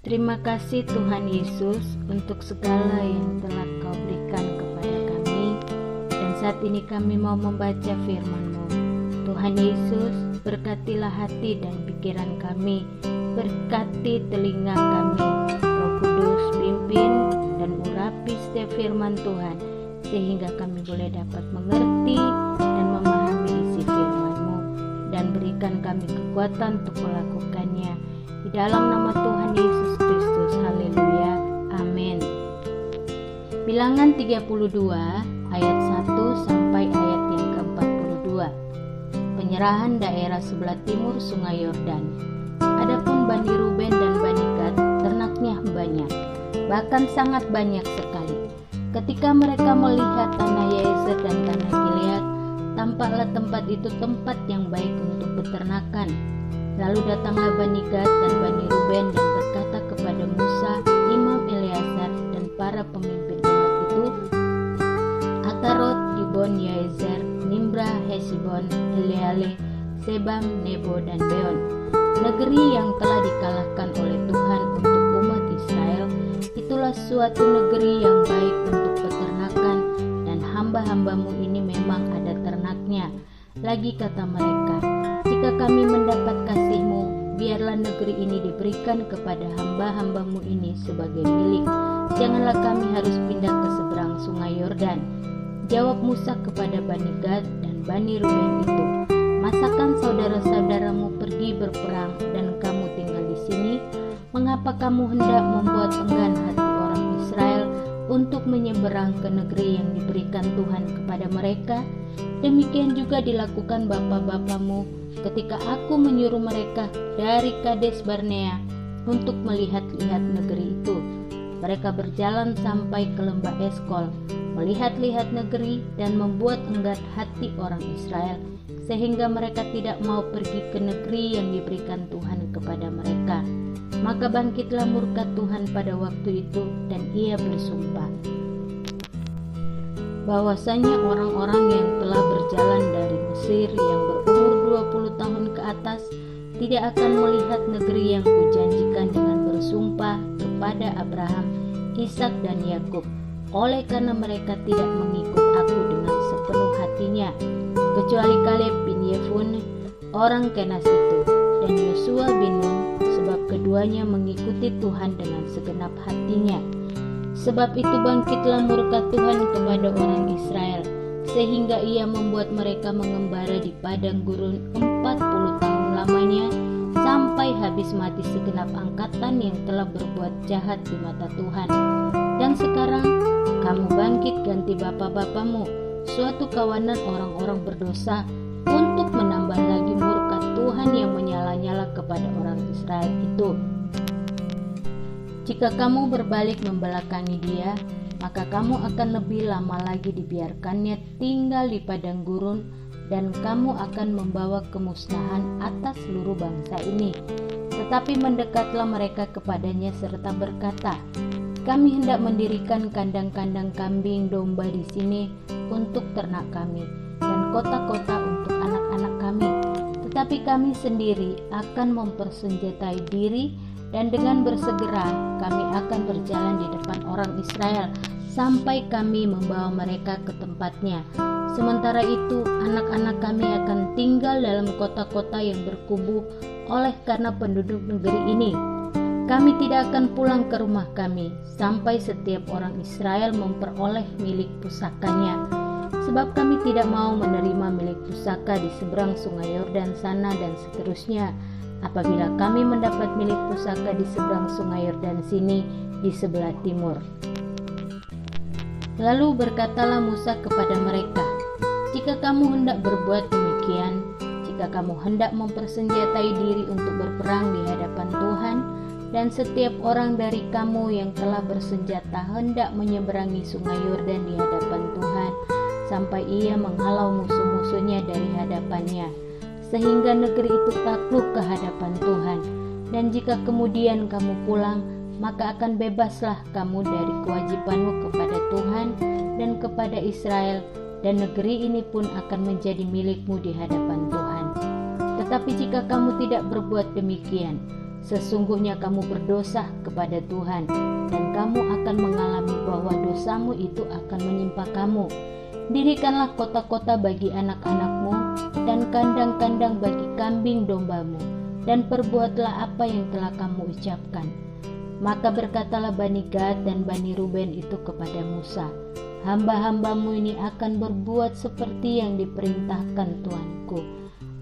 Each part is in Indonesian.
Terima kasih Tuhan Yesus untuk segala yang telah Kau berikan kepada kami. Dan saat ini kami mau membaca firman-Mu. Tuhan Yesus, berkatilah hati dan pikiran kami, berkati telinga kami. Roh Kudus pimpin dan urapi setiap firman Tuhan, sehingga kami boleh dapat mengerti dan memahami isi firman-Mu, dan berikan kami kekuatan untuk melakukannya. Di dalam nama Tuhan Yesus Kristus, haleluya, amin. Bilangan 32 ayat 1 sampai ayat yang ke-42. Penyerahan daerah sebelah timur Sungai Yordan. Adapun Bani Ruben dan Bani Gad, ternaknya banyak, bahkan sangat banyak sekali. Ketika mereka melihat tanah Yazer dan tanah Gilead, tampaklah tempat itu tempat yang baik untuk peternakan. Lalu datanglah Bani Gad dan Bani Ruben dan berkata kepada Musa, Imam Eleazar dan para pemimpin umat itu, Atarot, Dibon, Yazer, Nimrah, Hesibon, Eleale, Sebam, Nebo, dan Beon. Negeri yang telah dikalahkan oleh Tuhan untuk umat Israel, itulah suatu negeri yang baik untuk peternakan, dan hamba-hambamu ini memang ada ternaknya. Lagi kata mereka, jika kami mendapat kasih-Mu, biarlah negeri ini diberikan kepada hamba-hamba-Mu ini sebagai milik. Janganlah kami harus pindah ke seberang Sungai Yordan. Jawab Musa kepada Bani Gad dan Bani Ruben itu, masakan saudara-saudaramu pergi berperang dan kamu tinggal di sini? Mengapa kamu hendak membuat enggan hati orang Israel untuk menyeberang ke negeri yang diberikan Tuhan kepada mereka? Demikian juga dilakukan bapa-bapamu ketika aku menyuruh mereka dari Kades Barnea untuk melihat-lihat negeri itu. Mereka berjalan sampai ke lembah Eskol, melihat-lihat negeri dan membuat enggan hati orang Israel, sehingga mereka tidak mau pergi ke negeri yang diberikan Tuhan kepada mereka. Maka bangkitlah murka Tuhan pada waktu itu, dan Ia bersumpah bahwasanya orang-orang yang telah berjalan dari Mesir yang berumur 20 tahun ke atas tidak akan melihat negeri yang kujanjikan dengan bersumpah kepada Abraham, Ishak dan Yakub, oleh karena mereka tidak mengikut aku dengan sepenuh hatinya, kecuali Kaleb bin Yefune orang Kenas itu, dan Yosua bin Nun, sebab keduanya mengikuti Tuhan dengan segenap hatinya. Sebab itu bangkitlah murka Tuhan kepada orang Israel, sehingga Ia membuat mereka mengembara di padang gurun 40 tahun lamanya, sampai habis mati segenap angkatan yang telah berbuat jahat di mata Tuhan. Dan sekarang kamu bangkit ganti bapa-bapamu, suatu kawanan orang-orang berdosa, untuk menambah lagi murka Tuhan yang menyala-nyala kepada orang Israel itu. Jika kamu berbalik membelakangi dia, maka kamu akan lebih lama lagi dibiarkannya tinggal di padang gurun, dan kamu akan membawa kemusnahan atas seluruh bangsa ini. Tetapi mendekatlah mereka kepadanya serta berkata, kami hendak mendirikan kandang-kandang kambing domba di sini untuk ternak kami, dan kota-kota untuk anak-anak kami. Tetapi kami sendiri akan mempersenjatai diri, dan dengan bersegera kami akan berjalan di depan orang Israel sampai kami membawa mereka ke tempatnya. Sementara itu anak-anak kami akan tinggal dalam kota-kota yang berkubu oleh karena penduduk negeri ini. Kami tidak akan pulang ke rumah kami sampai setiap orang Israel memperoleh milik pusakanya. Sebab kami tidak mau menerima milik pusaka di seberang Sungai Yordan sana dan seterusnya, apabila kami mendapat milik pusaka di seberang Sungai Yordan sini di sebelah timur. Lalu berkatalah Musa kepada mereka, jika kamu hendak berbuat demikian, jika kamu hendak mempersenjatai diri untuk berperang di hadapan Tuhan, dan setiap orang dari kamu yang telah bersenjata hendak menyeberangi Sungai Yordan di hadapan Tuhan, sampai Ia menghalau musuh-musuhnya dari hadapannya, sehingga negeri itu takluk ke hadapan Tuhan. Dan jika kemudian kamu pulang, maka akan bebaslah kamu dari kewajibanmu kepada Tuhan dan kepada Israel, dan negeri ini pun akan menjadi milikmu di hadapan Tuhan. Tetapi jika kamu tidak berbuat demikian, Sesungguhnya kamu berdosa kepada Tuhan, dan kamu akan mengalami bahwa dosamu itu akan menimpa kamu. Dirikanlah kota-kota bagi anak-anakmu, dan kandang-kandang bagi kambing dombamu, dan perbuatlah apa yang telah kamu ucapkan. Maka berkatalah Bani Gad dan Bani Ruben itu kepada Musa, hamba-hambamu ini akan berbuat seperti yang diperintahkan Tuanku.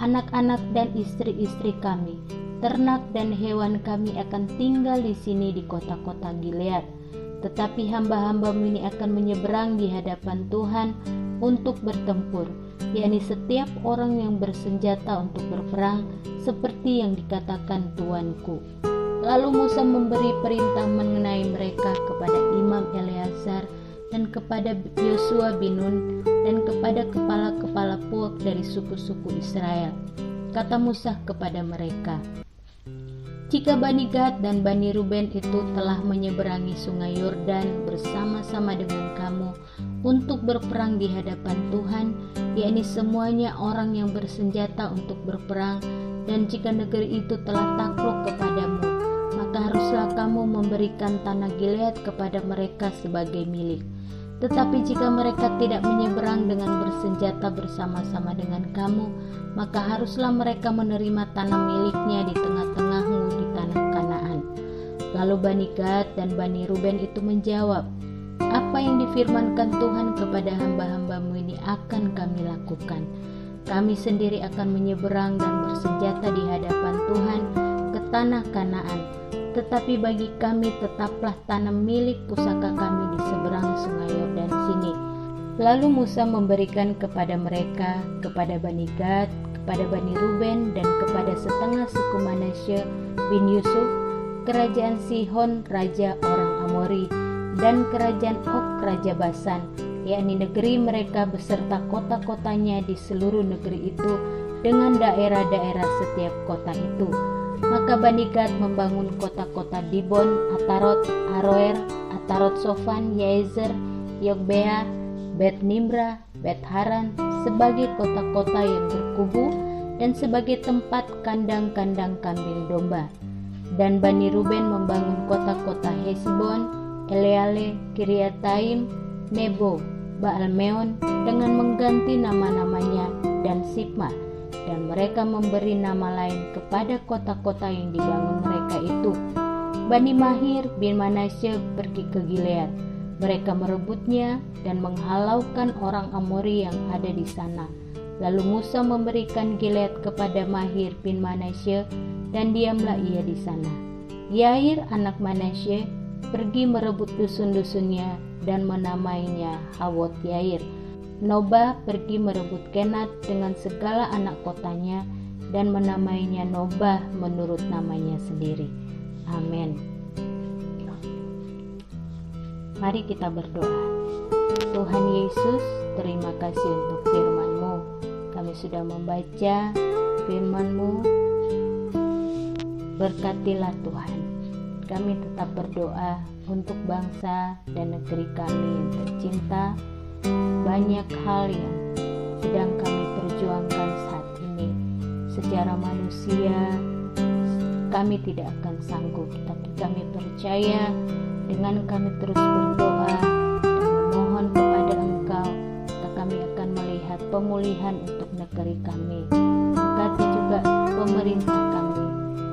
Anak-anak dan istri-istri kami, ternak dan hewan kami akan tinggal di sini di kota-kota Gilead. Tetapi hamba-hambamu ini akan menyeberang di hadapan Tuhan untuk bertempur, yakni setiap orang yang bersenjata untuk berperang, seperti yang dikatakan Tuanku. Lalu Musa memberi perintah mengenai mereka kepada Imam Eleazar dan kepada Yosua bin Nun dan kepada kepala-kepala puak dari suku-suku Israel. Kata Musa kepada mereka, jika Bani Gad dan Bani Ruben itu telah menyeberangi sungai Yordan bersama-sama dengan kamu untuk berperang di hadapan Tuhan, yakni semuanya orang yang bersenjata untuk berperang, dan jika negeri itu telah takluk kepadamu, maka haruslah kamu memberikan tanah Gilead kepada mereka sebagai milik. Tetapi jika mereka tidak menyeberang dengan bersenjata bersama-sama dengan kamu, maka haruslah mereka menerima tanah miliknya di tengah-tengahmu di tanah Kanaan. Lalu Bani Gad dan Bani Ruben itu menjawab, apa yang difirmankan Tuhan kepada hamba-hambamu ini akan kami lakukan. Kami sendiri akan menyeberang dan bersenjata di hadapan Tuhan ke tanah Kanaan. Tetapi bagi kami tetaplah tanah milik pusaka kami di seberang sungai Yordan sini. Lalu Musa memberikan kepada mereka, kepada Bani Gad, kepada Bani Ruben, dan kepada setengah suku Manasye bin Yusuf, kerajaan Sihon raja orang Amori, dan kerajaan Og raja Basan, yakni negeri mereka beserta kota-kotanya di seluruh negeri itu, dengan daerah-daerah setiap kota itu. Maka Bani Gad membangun kota-kota Dibon, Atarot, Aroer, Atarot Sofan, Yaezer, Yogbea, Bet Nimra, Bet Haran sebagai kota-kota yang berkubu dan sebagai tempat kandang-kandang kambing domba. Dan Bani Ruben membangun kota-kota Hesibon, Eleale, Kiriataim, Nebo, Baalmeon dengan mengganti nama-namanya, dan Sibma. Dan mereka memberi nama lain kepada kota-kota yang dibangun mereka itu. Bani Mahir bin Manasye pergi ke Gilead. Mereka merebutnya dan menghalaukan orang Amori yang ada di sana. Lalu Musa memberikan Gilead kepada Mahir bin Manasye, dan diamlah ia di sana. Yair anak Manasye pergi merebut dusun-dusunnya dan menamainya Hawot Yair. Noba pergi merebut Kenat dengan segala anak kotanya dan menamainya Noba menurut namanya sendiri. Amin. Mari kita berdoa. Tuhan Yesus, terima kasih untuk firman-Mu. Kami sudah membaca firman-Mu. Berkatilah Tuhan. Kami tetap berdoa untuk bangsa dan negeri kami yang tercinta. Banyak hal yang sedang kami perjuangkan saat ini. Secara manusia kami tidak akan sanggup, tapi kami percaya dengan kami terus berdoa dan memohon kepada Engkau, maka kami akan melihat pemulihan untuk negeri kami. Berkati juga pemerintah kami,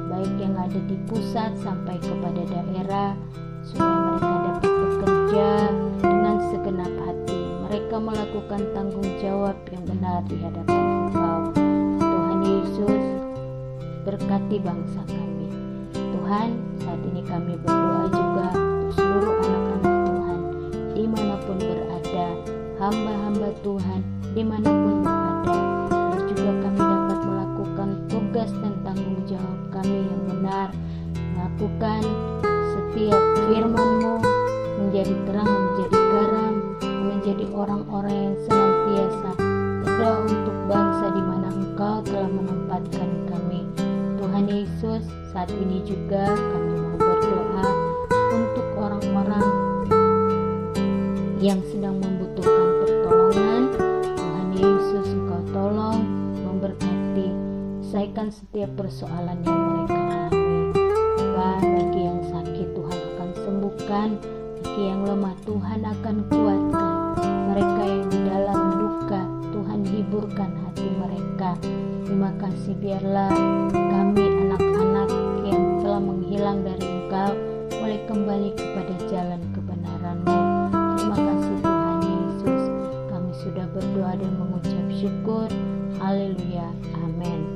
baik yang ada di pusat sampai kepada daerah, supaya mereka dapat bekerja dengan segenap hati. Mereka melakukan tanggung jawab yang benar di hadapan Engkau. Tuhan Yesus, berkati bangsa kami. Tuhan, saat ini kami berdoa juga untuk seluruh anak-anak Tuhan, dimanapun berada, hamba-hamba Tuhan, dimanapun berada, biar juga kami dapat melakukan tugas dan tanggung jawab kami yang benar, melakukan setiap firman-Mu menjadi terang, menjadi garam, menjadi orang-orang yang senantiasa berdoa untuk bangsa di mana Engkau telah menempatkan kami. Tuhan Yesus, saat ini juga kami mau berdoa untuk orang-orang yang sedang membutuhkan pertolongan. Tuhan Yesus, Engkau tolong memberkati, selesaikan setiap persoalan yang mereka alami. Bapa, bagi yang sakit Tuhan akan sembuhkan, bagi yang lemah Tuhan akan kuatkan, mereka yang di dalam duka Tuhan hiburkan hati mereka. Terima kasih, biarlah kami anak-anak yang telah menghilang dari Engkau boleh kembali kepada jalan kebenaran-Mu. Terima kasih Tuhan Yesus, kami sudah berdoa dan mengucap syukur. Haleluya, amin.